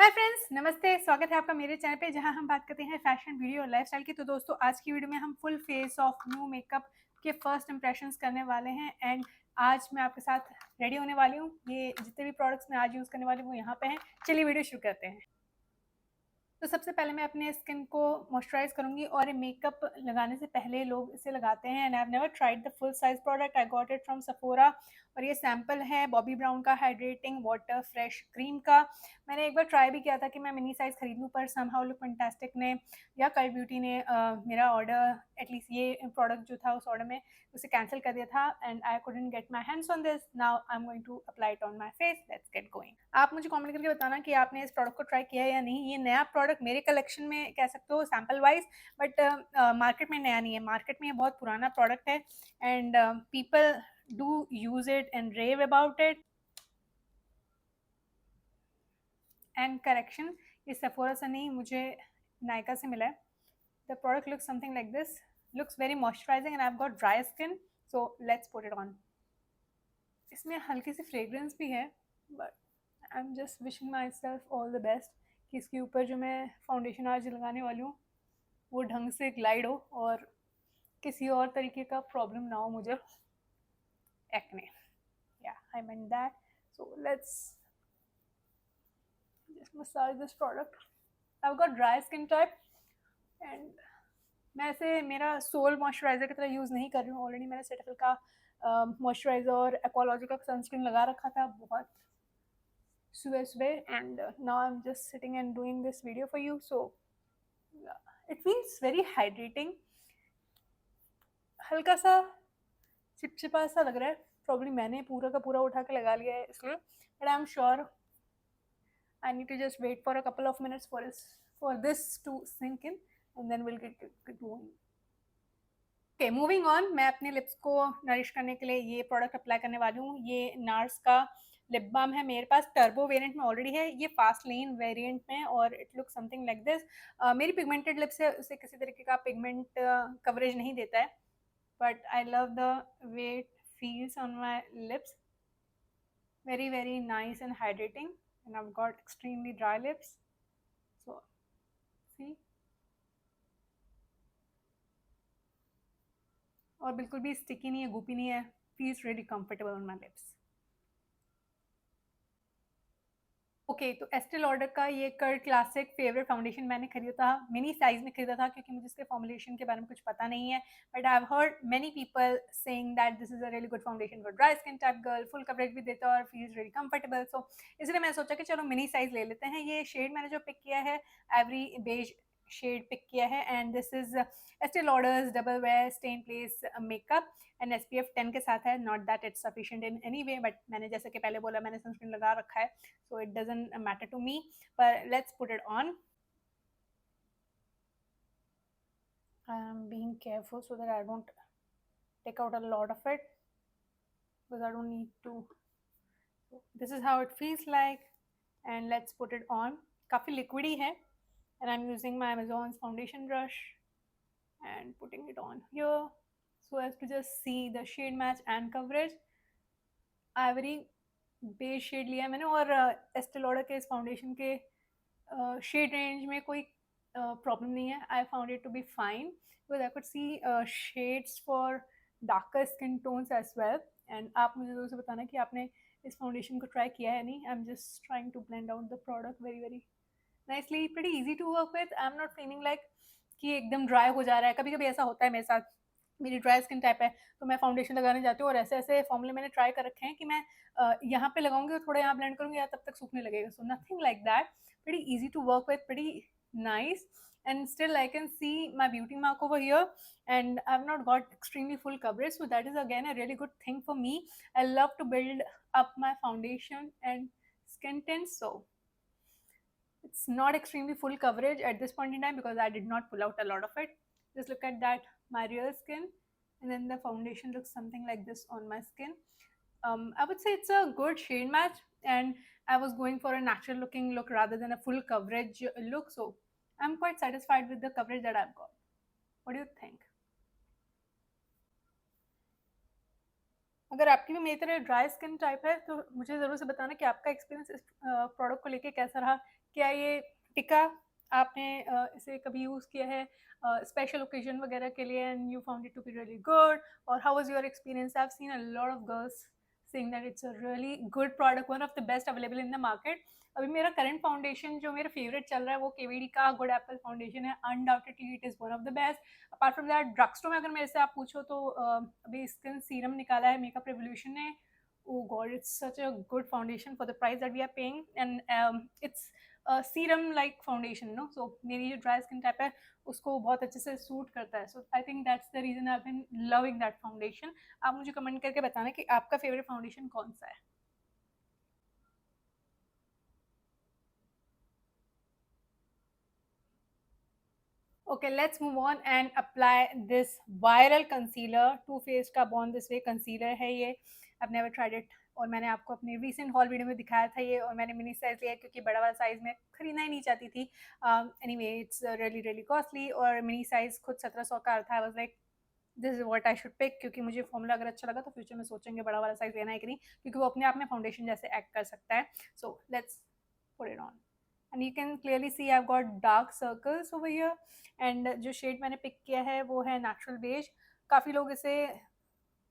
Hi friends, नमस्ते। स्वागत है आपका मेरे चैनल पे जहां हम बात करते हैं फैशन, ब्यूटी और लाइफस्टाइल की। तो दोस्तों, आज की वीडियो में हम full face of new makeup के फर्स्ट इंप्रेशंस करने वाले हैं। एंड आज मैं आपके साथ रेडी होने वाली हूँ। ये जितने भी प्रोडक्ट्स मैं आज यूज़ करने वाली हूँ वो यहाँ पे हैं। चलिए वीडियो शुरू करते हैं। तो सबसे पहले मैं अपने स्किन को मॉइस्चराइज करूंगी, और ये मेकअप लगाने से पहले लोग इसे लगाते हैं। And I have never tried the full size product. I got it from Sephora, और ये सैम्पल है बॉबी ब्राउन का हाइड्रेटिंग वाटर फ्रेश क्रीम का। मैंने एक बार ट्राई भी किया था कि मैं मिनी साइज खरीद लूँ, पर समहाउ लुक फैंटास्टिक ने या कल्ट ब्यूटी ने मेरा ऑर्डर, एटलीस्ट ये प्रोडक्ट जो था उस ऑर्डर में, उसे कैंसिल कर दिया था। And I couldn't get my hands on this. Now I am going to apply it on my face. Let's get going. आप मुझे कमेंट करके बताना कि आपने इस प्रोडक्ट को ट्राई किया है या नहीं। ये नया प्रोडक्ट मेरे कलेक्शन में कह सकते हो, सैम्पल वाइज, बट मार्केट में नया नहीं है। मार्केट में ये बहुत पुराना प्रोडक्ट है, and people do use it and rave about it. And correction, ये सेफोरा से नहीं, मुझे नायका से मिला है। The product looks something like this. Looks very moisturising and I have got dry skin, so let's put it on. इसमें हल्की सी फ्रेग्रेंस भी है, but I am just wishing myself all the best कि इसके ऊपर जो मैं फाउंडेशन आज लगाने वाली हूँ वो ढंग से ग्लाइड हो, और किसी और तरीके का प्रॉब्लम ना हो मुझे एक्ने। या I mean that. So let's just massage this product. I have got dry skin type, and मैं ऐसे मेरा सोल मॉइस्चराइजर की तरह यूज़ नहीं कर रही हूँ। ऑलरेडी मैंने सेटाफिल का मॉइस्चराइजर और एक्वालॉजी का सनस्क्रीन लगा रखा था बहुत सुबह सुबह, and now I am just sitting and doing this video for you. So it feels very hydrating. हल्का सा चिपचिपा सा लग रहा है, प्रॉब्ली मैंने पूरा का पूरा उठा के लगा लिया है इसलिए, but I am sure I need to just wait for a couple of minutes for this to sink in, and then will get going. Okay, moving on. मैं अपने लिप्स को नरिश करने के लिए ये प्रोडक्ट अप्लाई करने वाली हूँ। ये नार्स का लिप बाम है। मेरे पास टर्बो वेरिएंट में ऑलरेडी है, ये फास्ट लेन वेरिएंट में, और it look something like this. मेरी पिगमेंटेड लिप्स है, उसे किसी तरीके का पिगमेंट कवरेज नहीं देता है, but I love the way it feels on my lips. Very, very nice and hydrating. And I've got extremely dry lips. So, see? और बिल्कुल भी स्टिकी नहीं है, गुपी नहीं है। Feels really comfortable on my lips. Okay, तो एस्टे Lauder का ये कर्ड क्लासिक फेवरेट फाउंडेशन मैंने खरीदा था, मिनी साइज में खरीदा था, क्योंकि मुझे इसके फॉर्मुलेशन के बारे में कुछ पता नहीं है। But I have heard many people saying that this is a really good foundation for dry skin type girl, full coverage भी देता है और फील्स रियली कंफर्टेबल। सो इसलिए मैंने सोचा कि चलो मिनी साइज ले लेते हैं। ये शेड मैंने जो पिक किया है, एवरी बेज शेड पिक किया है, and this is Estee Lauder's double wear stay in place makeup, and SPF 10 के साथ है। Not that it's sufficient in any way, but मैंने जैसे कि पहले बोला, मैंने सनस्क्रीन लगा रखा है, so it doesn't matter to me, but let's put it on. I am being careful so that I don't take out a lot of it, because I don't need to. So this is how it feels like, and let's put it on. काफ़ी liquidy है, and I'm using my Amazon's foundation brush and putting it on here so as to just see the shade match and coverage. Ivory beige shade लिया है मैंने, और एस्टे Lauder के इस foundation के shade range में कोई प्रॉब्लम नहीं है। I found it to be fine, because I could see shades for darker skin tones as well. And आप मुझे ज़रूर से बताना कि आपने इस फाउंडेशन को ट्राई किया है नहीं। I am just trying to blend out the product very very nicely. Pretty easy to work with. I am not feeling like कि एकदम ड्राई हो जा रहा है। कभी कभी ऐसा होता है मेरे साथ, मेरी ड्राई स्किन टाइप है, तो मैं फाउंडेशन लगाने जाती हूँ और ऐसे ऐसे फॉर्मूले मैंने ट्राई कर रखे हैं कि मैं यहाँ पे लगाऊंगी और थोड़ा यहाँ ब्लेंड करूंगी, या तब तक सूखने लगेगा। So nothing like that, pretty easy to work with, pretty nice. And still I can see my beauty mark over here, and I've not got extremely full coverage, so that is again a really good thing for me. I love to build up my foundation and skin tint, so it's not extremely full coverage at this point in time because I did not pull out a lot of it. Just look at that, my real skin, and then the foundation looks something like this on my skin. I would say it's a good shade match, and I was going for a natural looking look rather than a full coverage look, so I'm quite satisfied with the coverage that I've got. What do you think? अगर आपकी भी मेरी तरह dry skin type है तो मुझे ज़रूर से बताना कि आपका एक्सपीरियंस इस प्रोडक्ट को लेके कैसा रहा। क्या ये टिका आपने इसे कभी यूज़ किया है स्पेशल ओकेजन वगैरह के लिए and you found it to be really good, और how was your experience? I have seen a lot of girls saying that it's a really good product, one of the best available in the market. अभी मेरा current foundation जो मेरा favourite चल रहा है वो केवीडी का गुड एप्पल फाउंडेशन है। Undoubtedly it is one of the best. Apart from that drug store में अगर मेरे से आप पूछो तो अभी स्किन सीरम निकाला है मेकअप रेवोल्यूशन ने। Oh God, it's such a good foundation for the price that we are paying, and it's serum like foundation no, so मेरी जो ड्राई स्किन टाइप है उसको बहुत अच्छे से सूट करता है। So I think that's the reason I been loving that foundation. आप मुझे कमेंट करके बताना कि आपका फेवरेट फाउंडेशन कौन सा है। Okay, let's move on and apply this viral concealer. Too Faced का Born This Way concealer है ये। I've never tried it, और मैंने आपको अपने recent haul वीडियो में दिखाया था ये, और मैंने मिनी साइज लिया क्योंकि बड़ा वाला साइज में खरीदना ही नहीं चाहती थी। Anyway, it's really really costly, और मिनी साइज खुद 1700 का था। I was like this is what I should pick, क्योंकि मुझे फॉर्मूला अगर अच्छा लगा तो फ्यूचर में सोचेंगे बड़ा वाला साइज लेना है कि नहीं, क्योंकि वो अपने आप में फाउंडेशन जैसे एक्ट कर सकता है। सो let's put it on and you can clearly see I have got dark circles over here. And जो शेड मैंने पिक किया है वो है नेचुरल बेज। काफ़ी लोग इसे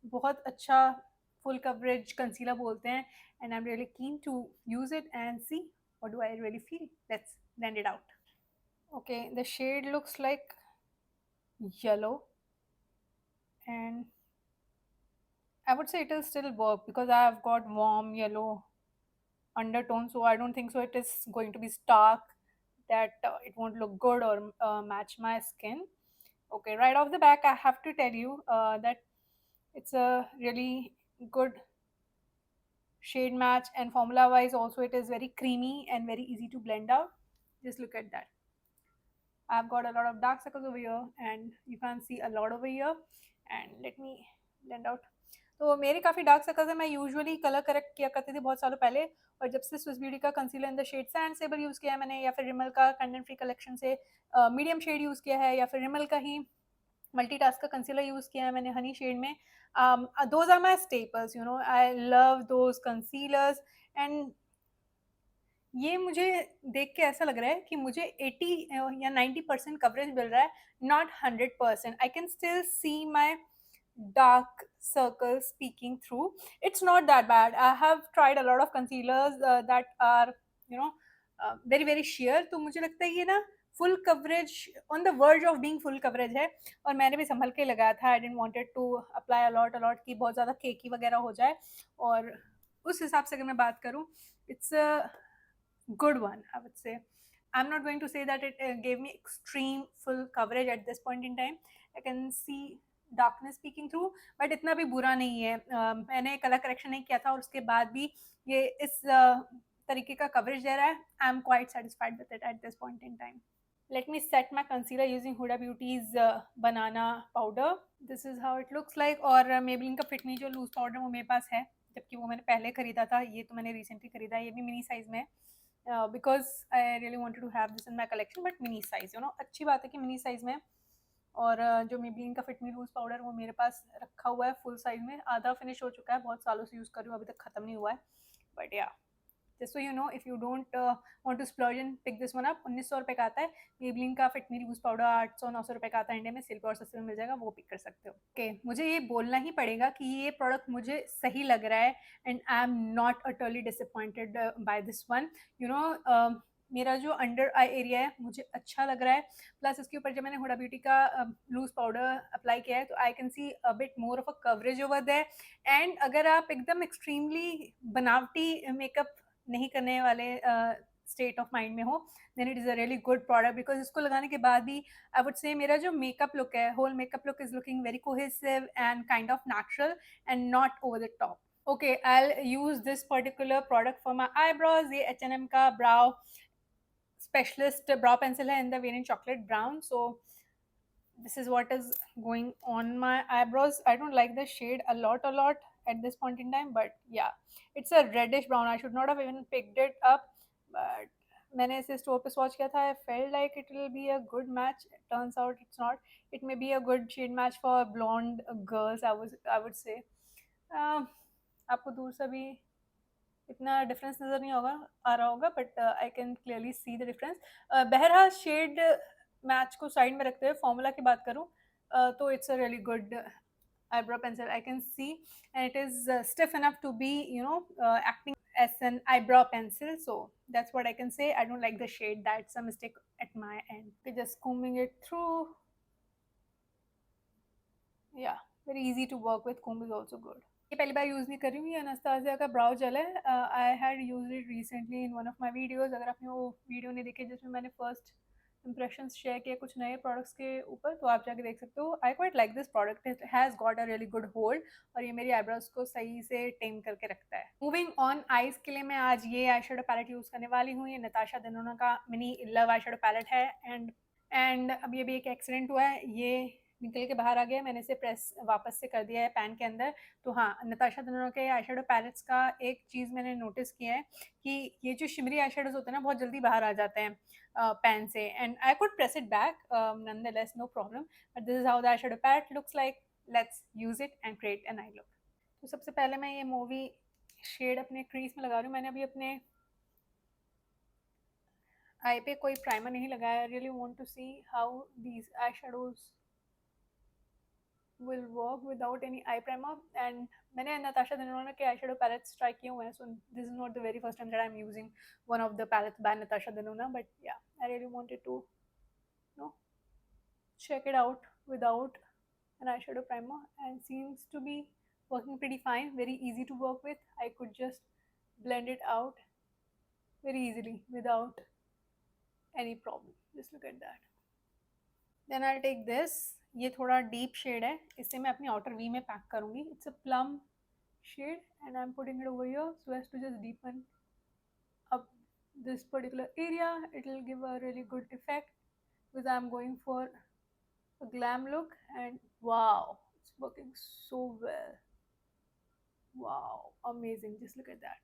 बहुत अच्छा फुल कवरेज कंसीलर बोलते हैं, and I am really keen to use it and see what do I really feel. Let's blend it out. Okay, the shade looks like yellow, and I would say it will still work because I have got warm yellow undertone, so I don't think so it is going to be stark that it won't look good or match my skin. Okay, right off the back, I have to tell you that it's a really good shade match, and formula wise also it is very creamy and very easy to blend out. Just look at that. I've got a lot of dark circles over here and you can see a lot over here, and let me blend out. तो मेरे काफ़ी dark circles हैं। मैं usually colour correct किया करती थी बहुत सालों पहले, और जब से स्विस ब्यूटी का concealer in the shade sand sable use किया है मैंने, या फिर रिमल का कंडेंट फ्री कलेक्शन से मीडियम शेड यूज़ किया है, या फिर रिमल का ही मल्टीटास्क का कंसीलर यूज़ किया है मैंने हनी शेड में। Those are my staples, you know, I love those concealers. And ये मुझे देख के ऐसा लग रहा है कि मुझे 80 या 90% कवरेज मिल रहा है, not 100%। I can still see my dark circles peeking through. It's not that bad. I have tried a lot of concealers that are, you know, very very sheer, तो मुझे लगता है ये ना full coverage on the verge of being full coverage है। और मैंने भी संभल के लगाया था। I didn't wanted to apply a lot की बहुत ज़्यादा केकी वगैरह हो जाए, और उस हिसाब से अगर मैं बात करूँ, it's a good one, I would say. I'm not going to say that it gave me extreme full coverage at this point in time. I can see darkness peeking through, but इतना भी बुरा नहीं है। मैंने colour correction नहीं किया था और उसके बाद भी ये इस तरीके का कवरेज दे रहा है। आई am quite satisfied with it at this point in time. Let me set my concealer using Huda Beauty's banana powder. This is how it looks like. और Maybelline का Fit Me जो लूज पाउडर वो मेरे पास है, जबकि वो मैंने पहले खरीदा था। ये तो मैंने रिसेंटली खरीदा है, ये भी मिनी साइज में है, because I really wanted to have this in my collection, but mini size, you know, अच्छी बात है कि मिनी साइज में। और जो मेबलिन का फिट मी लूज पाउडर वो मेरे पास रखा हुआ है फुल साइज में, आधा फिनिश हो चुका है, बहुत सालों से यूज़ कर रही हूँ, अभी तक ख़त्म नहीं हुआ है। But yeah, just so you know, if you don't want to splurge and pick this one up, 1900 रुपये का आता है। मेबलिन का फिट मी लूज पाउडर 800-900 रुपये का आता है इंडिया में, सेल पे और सस्ते में मिल जाएगा, वो पिक कर सकते हो। ओके, मुझे ये बोलना ही पड़ेगा कि ये प्रोडक्ट मुझे सही लग रहा है, and I am not utterly disappointed by this one. You know, मेरा जो अंडर आई एरिया है मुझे अच्छा लग रहा है, प्लस इसके ऊपर जब मैंने हुडा ब्यूटी का लूज पाउडर अप्लाई किया है तो I can see a bit more of a coverage over there. And अगर आप एकदम एक्सट्रीमली बनावटी मेकअप नहीं करने वाले स्टेट ऑफ माइंड में हो, then it is a really good product, because इसको लगाने के बाद भी आई वुड से मेरा जो मेकअप लुक है, whole makeup look is looking very cohesive and kind of natural and not over the top. Okay, I'll use this particular product for my eyebrows. ये H&M का brow specialist brow pencil है in the variant chocolate brown. So this is what is going on my eyebrows. I don't like the shade a lot at this point in time, but yeah, it's a reddish brown. I should not have even picked it up, but मैंने इसे store पे swatch किया था। I felt like it will be a good match. It turns out it's not. It may be a good shade match for blonde girls, I would say. आपको दूर से भी इतना डिफरेंस नज़र नहीं होगा आ रहा होगा, but I can clearly see the difference. बहरहाल शेड मैच को साइड में रखते हुए फॉर्मूला की बात करूँ तो it's a really good eyebrow pencil. I can see, and it is stiff enough to be, acting as an eyebrow pencil. So that's what I can say. I don't like the shade. That's a mistake at my end. Okay, just combing it through. Yeah, very easy to work with. Comb is also good. ये पहली बार use नहीं कर रही हूँ, ये Anastasia का ब्राउ jail है। I had use it recently in one of my videos. अगर आपने वो वीडियो नहीं देखी जिसमें मैंने फर्स्ट इंप्रेशंस शेयर किए कुछ नए प्रोडक्ट्स के ऊपर, तो आप जाके देख सकते हो। I quite like this product, it has got a really good hold और ये मेरी आईब्रोज को सही से टेम करके रखता है। मूविंग ऑन आईज के लिए मैं आज ये आई शेडो पैलेट यूज़ करने वाली हूँ। ये नताशा देनोना का mini love eye shadow palette है। एंड अब ये भी एक एक्सीडेंट हुआ है, ये निकल के बाहर आ गया। मैंने इसे प्रेस वापस से कर दिया है पैन के अंदर। तो हाँ, नताशा देनोना के आई शेडो पैलेट्स का एक चीज़ मैंने नोटिस किया है कि ये जो शिमरी आई शेडोज होते हैं ना, बहुत जल्दी बाहर आ जाते हैं पैन से। And I could press it back nonetheless, no problem, but this is how the eyeshadow palette looks like. Let's use it and create an eye look. तो सबसे पहले मैं ये मूवी शेड अपने क्रीज में लगा रही हूँ। मैंने अभी अपने आई पे कोई प्राइमर नहीं लगाया। I really want to see how these eye shadows will work without any eye primer. And मैंने नताशा देनोना के eyeshadow palettes try किए हुए हैं, so this is not the very first time that I'm using one of the palettes by Natasha Denona, but yeah, I really wanted to, check it out without an eyeshadow primer, and seems to be working pretty fine. Very easy to work with. I could just blend it out very easily without any problem. Just look at that. Then I'll take this. ये थोड़ा deep shade है, इसे मैं अपनी outer we में pack करूँगी। It's a plum shade and I'm putting it over here so as to just deepen up this particular area. It will give a really good effect because I'm going for a glam look, and wow, it's working so well. Wow, amazing. Just look at that.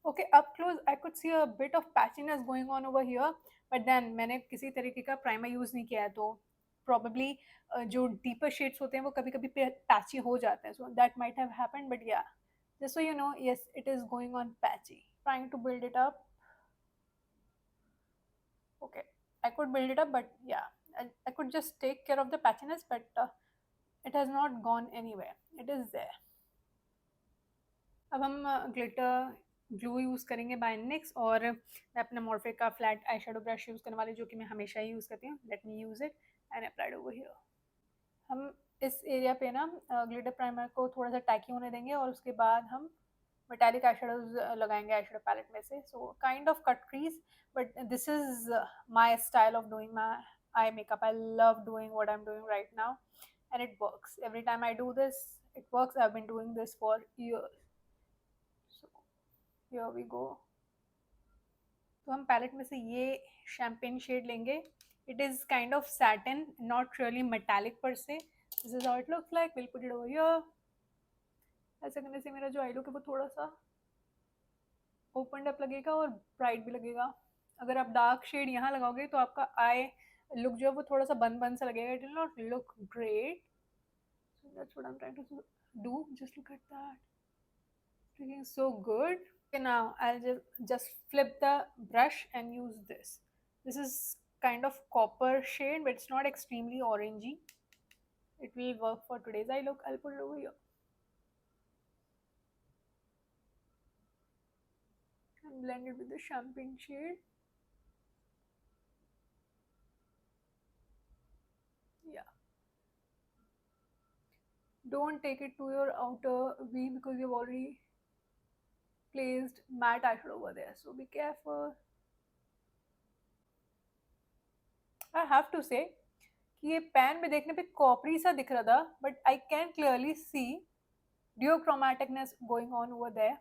Okay, up close I could see a bit of patchiness going on over here, but then मैंने किसी तरीके का primer use नहीं किया है, तो probably जो deeper shades होते हैं वो कभी कभी पैची हो जाते हैं, so that might have happened, but yeah, just so you know, yes, it is going on patchy. Trying to build it up. Okay, I could build it up, but yeah, I could just take care of the patchiness, but it has not gone anywhere. It is there. अब हम glitter glue use करेंगे bye NYX, और मैं अपना Morphe का flat eye shadow brush use करने वाली, जो कि मैं हमेशा ही यूज़ करती हूँ। Let me use it and applied over here. हम इस एरिया पे ना ग्लिटर प्राइमर को थोड़ा सा टैकी होने देंगे, और उसके बाद हम मेटालिक आई शेडोज लगाएंगे आई शेडो पैलेट में से। So kind of cut crease, but this is my style of doing my eye makeup. I love doing what I'm doing right now, and it works. Every time I do this, it works. I've been doing this for years. So here we go. तो हम palette में से ये champagne shade लेंगे। It is kind of satin, not really metallic पर से। This is how it looks like. Will put it over here. ऐसा करने से मेरा जो आई लुक है वो थोड़ा सा ओपन अप लगेगा और ब्राइट भी लगेगा। अगर आप डार्क शेड यहाँ लगाओगे तो आपका आई लुक जो है वो थोड़ा सा बंद बंद सा लगेगा। It will not look great. So that's what I am trying to do. Just look at that, looking so good. Okay, now I'll just flip the brush and use this. This is kind of copper shade, but it's not extremely orangey. It will work for today's eye look. I'll put it over here and blend it with the champagne shade. Yeah. Don't take it to your outer V because you've already placed matte eyeshadow over there. So be careful. I have to say कि ये pan में देखने पे कॉपरी सा दिख रहा था, but I can clearly see duochromaticness going on over there,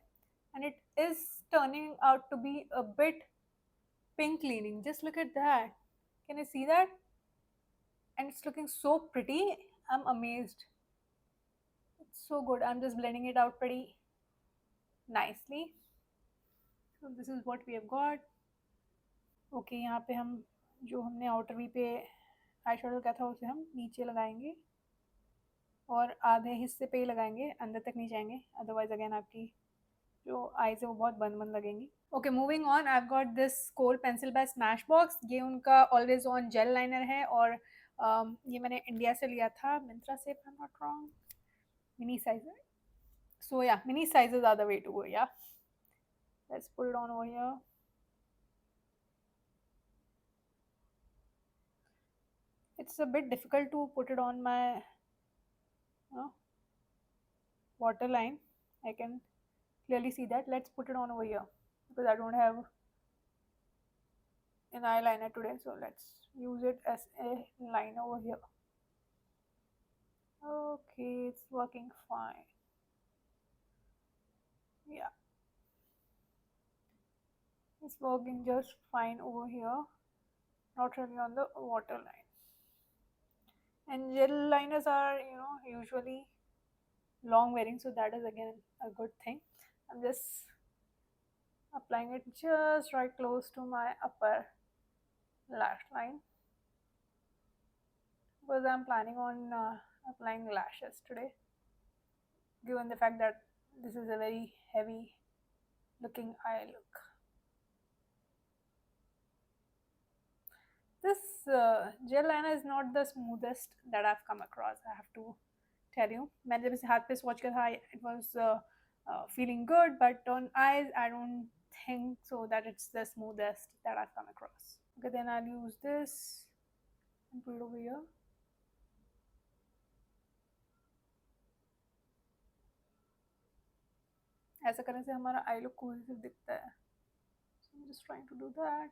and it is turning out to be a bit pink leaning. Just look at that. Can you see that? And it's looking so pretty. I'm amazed. It's so good. I'm just blending it out pretty nicely. So this is what we have got. Okay, यहाँ पे हम जो हमने outer we पे eye shadow किया था उसे हम नीचे लगाएंगे, और आधे हिस्से पे ही लगाएंगे, अंदर तक नहीं जाएंगे, अदरवाइज अगेन आपकी जो आईज है वो बहुत बंद बंद लगेंगी. Okay, moving on, I got this kohl pencil by Smashbox. ये उनका ऑलवेज ऑन जेल लाइनर है और ये मैंने इंडिया से लिया था, मिंत्रा से, if I'm not wrong. Mini size. So yeah, mini sizes are the way to go. Yeah, let's put it on over here. It's a bit difficult to put it on my waterline. I can clearly see that. Let's put it on over here because I don't have an eyeliner today, so let's use it as a line over here. Okay, it's working fine. Yeah, it's working just fine over here, not really on the waterline. And gel liners are, usually long wearing, so that is again a good thing. I'm just applying it just right close to my upper lash line because I'm planning on applying lashes today, given the fact that this is a very heavy looking eye look. This gel liner is not the smoothest that I've come across, I have to tell you. मैंने जब इसे हाथ पे swatch किया था, it was feeling good, but on eyes I don't think so that it's the smoothest that I've come across. Okay, then I'll use this and put it over here. ऐसा करने से हमारा आई लुक कोहेसिव दिखता है. So I'm just trying to do that.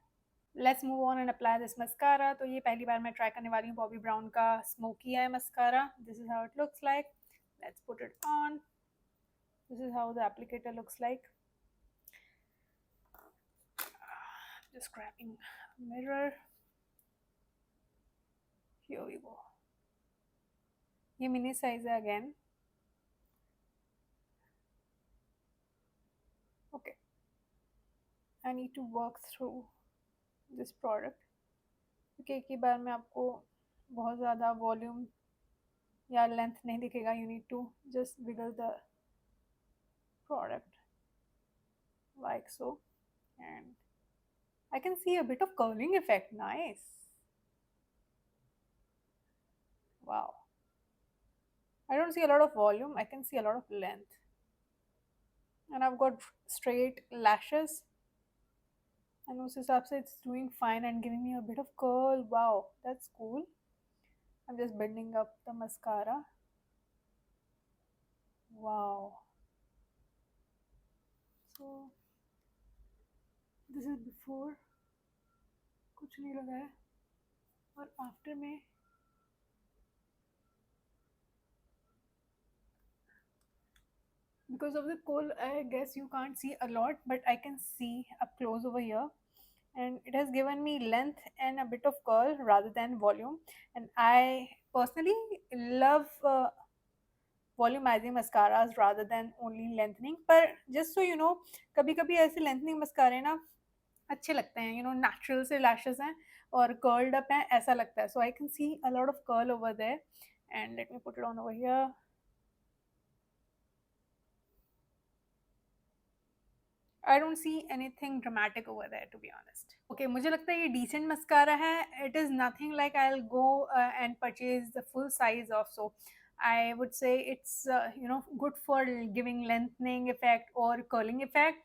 Let's move on and apply this mascara. तो ये पहली बार मैं ट्राई करने वाली हूँ बॉबी ब्राउन का smoky I mascara. This is how it looks like. Let's put it on. This is how the applicator looks like. Just grabbing a mirror. Here we go. ये mini size है again. Okay. I need to work through this product क्योंकि एक ही बार में आपको बहुत ज़्यादा volume या length नहीं दिखेगा. You need to just wiggle the product like so, and I can see a bit of curling effect. Nice. Wow. I don't see a lot of volume, I can see a lot of length. And I've got straight lashes. And उस हिसाब से it's doing fine and giving me a bit of curl. Wow, that's cool. I'm just bending up the mascara. Wow. So this is before. कुछ नहीं लगा है. और after में because of the kohl, I guess you can't see a lot, but I can see up close over here, and it has given me length and a bit of curl rather than volume. And I personally love volumizing mascaras rather than only lengthening. पर just so you know, कभी कभी ऐसे lengthening mascara ना अच्छे लगते हैं, natural से lashes हैं और curled up हैं, ऐसा लगता है. So I can see a lot of curl over there, and let me put it on over here. I don't see anything dramatic over there, to be honest. Okay, मुझे लगता है ये decent mascara है. It is nothing like I'll go and purchase the full size of. So I would say it's good for giving lengthening effect or curling effect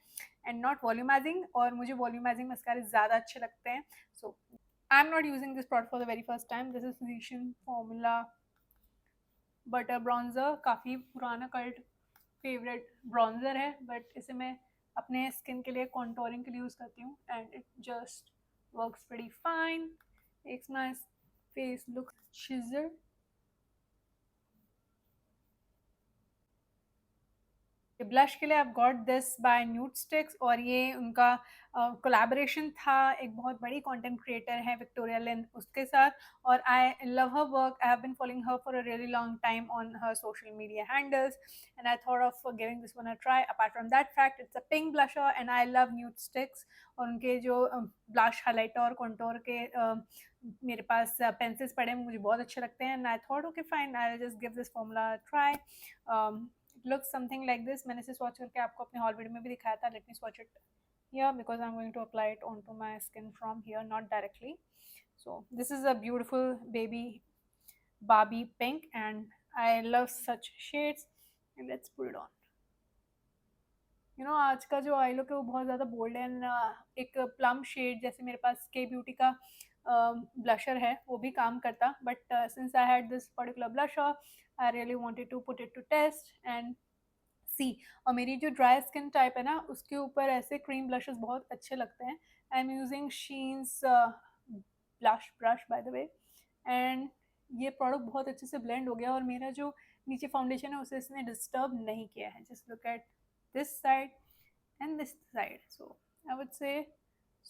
and not volumizing. और मुझे volumizing mascara ज़्यादा अच्छे लगते हैं. So I'm not using this product for the very first time. This is Physician Formula Butter Bronzer. काफ़ी पुराना cult favorite bronzer है, but इसे मैं अपने स्किन के लिए कॉन्टोरिंग के लिए यूज़ करती हूँ, and it just works pretty fine, makes my face look chiseled. Blush के लिए I got this by Nudestix, और ये उनका कोलैबोरेशन था. एक बहुत बड़ी कंटेंट क्रिएटर है विक्टोरिया लिन, उसके साथ, और I love her work. I have been following her for a really long time on her social media handles, and I thought of giving this one a try. Apart from that fact, it's a pink blusher and I love nude sticks. और उनके जो blush highlighter और contour के मेरे पास pencils पड़े हैं, मुझे बहुत अच्छे लगते हैं, and I thought okay fine, I just give this formula try. It looks something like this. मैंने इसे स्वॉच करके आपको अपने हॉल वीडियो में भी दिखाया था. Let me swatch it here because I'm going to apply it onto my skin from here, not directly. So this is a beautiful baby Barbie pink and I love such shades. And let's put it on. आज का जो I look है वो बहुत ज़्यादा bold है and एक plum shade जैसे मेरे पास के ब्यूटी का ब्लशर है वो भी काम करता. But since I had this particular blusher I really wanted to put it to test and see. और मेरी जो ड्राई स्किन टाइप है ना उसके ऊपर ऐसे क्रीम ब्लशेस बहुत अच्छे लगते हैं. I am using Shein's blush brush by the way and ये प्रोडक्ट बहुत अच्छे से ब्लेंड हो गया और मेरा जो नीचे फाउंडेशन है उसे इसने डिस्टर्ब नहीं किया है. Just look eight this side and this side. So I would say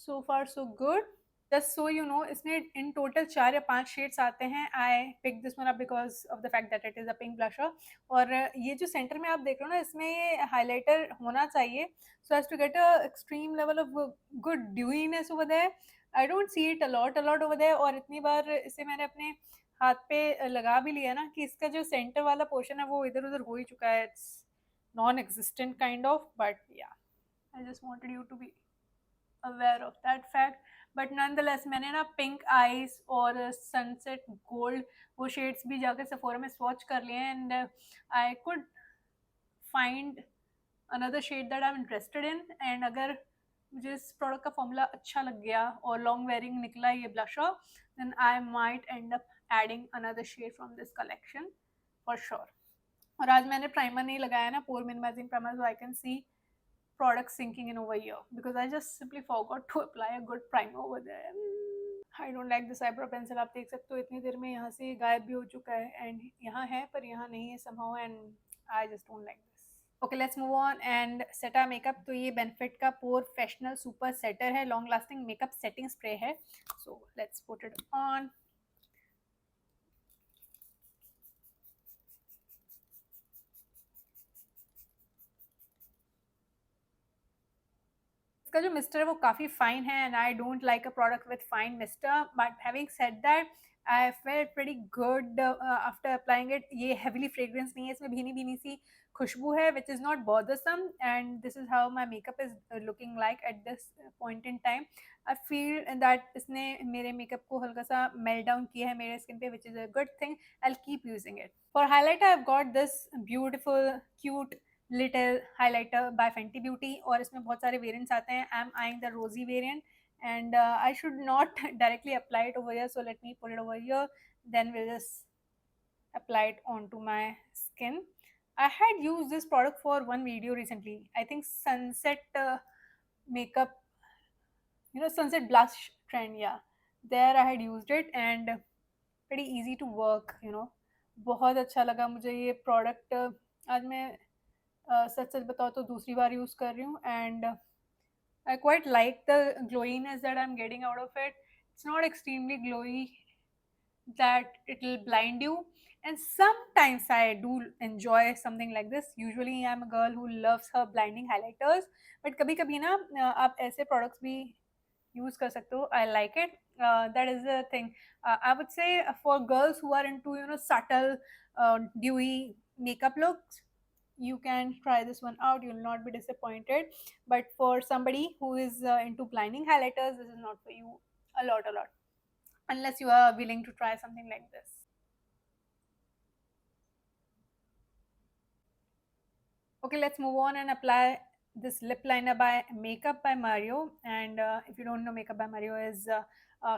so far so good. Just so you know, इसमें in total 4 या 5 शेड्स आते हैं. I picked this one up because of the fact that it is a pink blusher. और ये जो centre में आप देख रहे हो ना इसमें ये हाइलाइटर होना चाहिए so as to get a extreme level of good dewiness over there. I don't see it a lot over there. और इतनी बार इसे मैंने अपने हाथ पे लगा भी लिया ना कि इसका जो सेंटर वाला पोर्शन है वो इधर उधर हो ही चुका है. It's non-existent kind of, but yeah, I just wanted you to be aware of that fact. But nonetheless मैंने ना पिंक आईज और सनसेट गोल्ड वो शेड्स भी जाकर सेफोरा में स्वॉच कर लिए हैं and I could find another shade that I am interested in. And अगर मुझे इस प्रोडक्ट का फॉर्मूला अच्छा लग गया और लॉन्ग वेयरिंग निकला ये blusher then I might end up adding another shade from this collection for sure. और आज मैंने प्राइमर नहीं लगाया ना pore minimizing primer so I can see product sinking in over here because I just simply forgot to apply a good primer over there. I don't like this eyebrow pencil. आप देख सकते हो इतनी देर में यहाँ से गायब भी हो चुका है एंड यहाँ है पर यहाँ नहीं है somehow and I just don't like this. Okay, let's move on and set our makeup. तो ये Benefit का Professional Super Setter है, long lasting makeup setting spray है. So let's put it on. इसका जो मिस्टर है वो काफ़ी फाइन है and I don't like a product with fine mister. But having said that I felt pretty good after applying it. ये heavily fragrance नहीं है, इसमें भीनी भीनी सी खुशबू है which is not bothersome and this is how my makeup is looking like at this point in time. I feel that इसने मेरे makeup को हल्का सा मेल्ट डाउन किया है मेरे स्किन पे which is a good thing. I will keep using it. For highlighter I have got this beautiful cute little highlighter by Fenty Beauty और इसमें बहुत सारे वेरिएंट्स आते हैं. I am eyeing the rosy variant and I should not directly apply it over here, so let me put it over here, then we'll just apply it onto my skin. I had used this product for one video recently, I think sunset makeup, sunset blush trend, yeah, there I had used it and pretty easy to work. बहुत अच्छा लगा मुझे ये product. आज मैं सच सच बताओ तो दूसरी बार यूज़ कर रही हूँ and I quite like the glowiness that I'm getting out of it. It's not extremely glowy that it'll blind you, and sometimes I do enjoy something like this. Usually I'm a girl who loves her blinding highlighters, but कभी कभी ना आप ऐसे products भी use कर सकते हो. I like it. That is the thing. I would say for girls who are into subtle dewy makeup looks, you can try this one out, you'll not be disappointed. But for somebody who is into blinding highlighters, this is not for you a lot, unless you are willing to try something like this. Okay, let's move on and apply this lip liner by Makeup by Mario. And if you don't know, Makeup by Mario is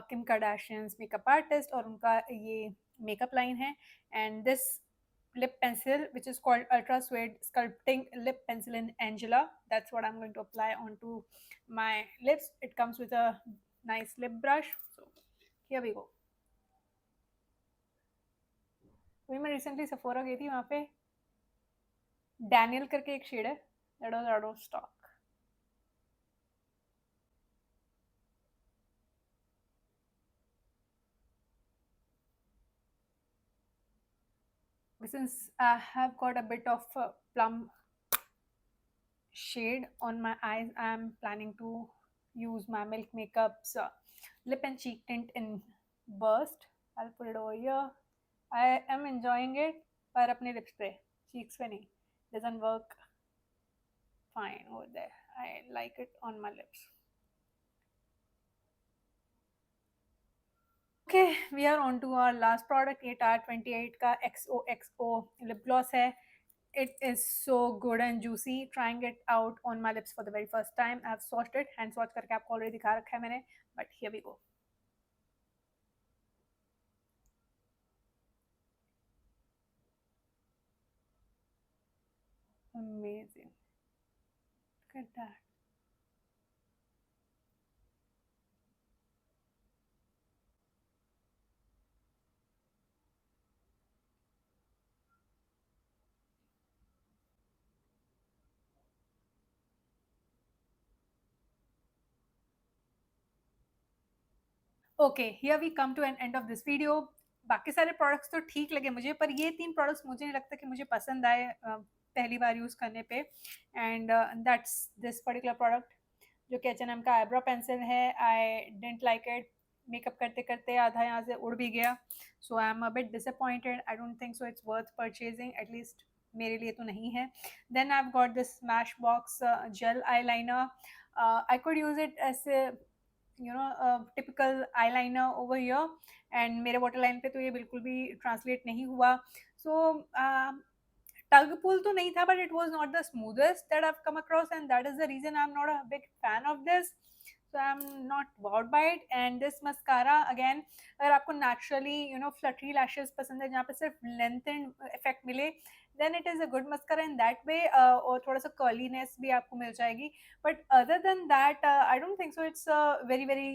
Kim Kardashian's makeup artist और उनका ये makeup line है. And this lip pencil which is called Ultra Suede Sculpting Lip Pencil in Angela, that's what I'm going to apply onto my lips. It comes with a nice lip brush, so here we go. वही मैं recently Sephora गई थी, वहाँ पे Daniel करके एक shade है, that was out of stock. Since I have got a bit of plum shade on my eyes, I am planning to use my Milk Makeup's lip and cheek tint in Burst. I'll put it over here. I am enjoying it, पर अपने lips पे, cheeks पे नहीं. doesn't work fine over there. I like it on my lips. Okay, we are on to our last product, 8R28 का XOXO lip gloss है. It is so good and juicy. Trying it out on my lips for the very first time. I've swatched it, hand swatch करके आपको already दिखा रखा है मैंने. But here we go. Amazing. Look at that. Okay, here we come to an end of this video. बाकी सारे products तो ठीक लगे मुझे, पर ये 3 प्रोडक्ट्स मुझे नहीं लगता कि मुझे पसंद आए पहली बार यूज़ करने पे. And that's this particular product जो कि H&M का आईब्रो पेंसिल है. I didn't like it. Makeup करते करते आधा यहाँ से उड़ भी गया. So I am a bit disappointed. I don't think so it's worth purchasing, at least मेरे लिए तो नहीं है. Then I have got this Smashbox gel eye liner. I could use it as typical eye liner over here. And मेरे water line पे तो ये बिल्कुल भी ट्रांसलेट नहीं हुआ. सो tug pull तो नहीं था, but it was not the smoothest that I've come across, and that is the reason I'm not a big fan of this. So I'm not wowed by it. And this mascara again, अगर आपको naturally fluttery lashes पसंद है जहाँ पे सिर्फ lengthened effect मिले, then it is a good mascara in that way. और थोड़ा सा curliness भी आपको मिल जाएगी. But other than that, I don't think so it's a very very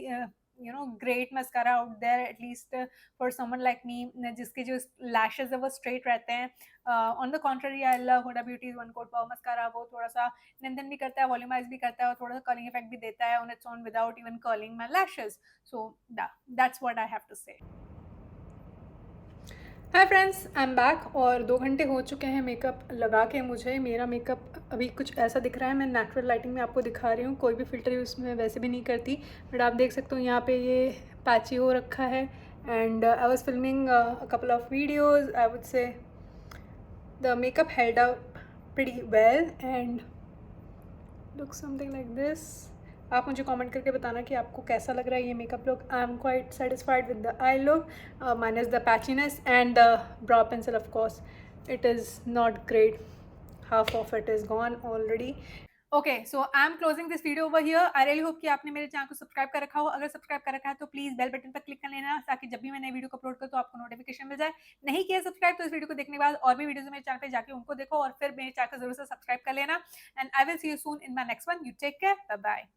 great mascara out there, at least for someone like me जिसके जो lashes है वो straight रहते हैं. On the contrary I love Huda Beauty's one coat power mascara. वो थोड़ा सा lengthen भी करता है, वॉल्यूमाइज भी करता है, और थोड़ा सा कर्लिंग इफेक्ट भी देता है on its own without even curling my lashes. So that's what I have to say. Hi friends, I am back. और 2 घंटे हो चुके हैं मेकअप लगा के. मुझे मेरा मेकअप अभी कुछ ऐसा दिख रहा है. मैं नेचुरल लाइटिंग में आपको दिखा रही हूँ, कोई भी फिल्टर यूज़ में वैसे भी नहीं करती. बट आप देख सकते हो यहाँ पे ये पैची हो रखा है. And I was filming a couple of videos. I would say the makeup held up pretty well and looks something like this. आप मुझे कमेंट करके बताना कि आपको कैसा लग रहा है ये makeup look. I am quite satisfied with the eye look minus the patchiness and the brow pencil. Of course it is not great. Half of it is gone already. Okay, so I am closing this video over here. I really hope कि आपने मेरे channel को subscribe कर रखा हो. अगर subscribe कर रखा है तो प्लीज बेल बटन पर क्लिक कर लेना, ताकि जब भी मैं नई वीडियो को अपलोड करूँ तो आपको नोटिफिकेशन मिल जाए. नहीं किया सब्सक्राइब तो इस वीडियो को देखने के बाद और भी वीडियोस मेरे चैनल पे जाके उनको देखो, और फिर मेरे चैनल को जरूर से सब्सक्राइब कर लेना. And I will see you soon in my next one. You take care. Bye bye.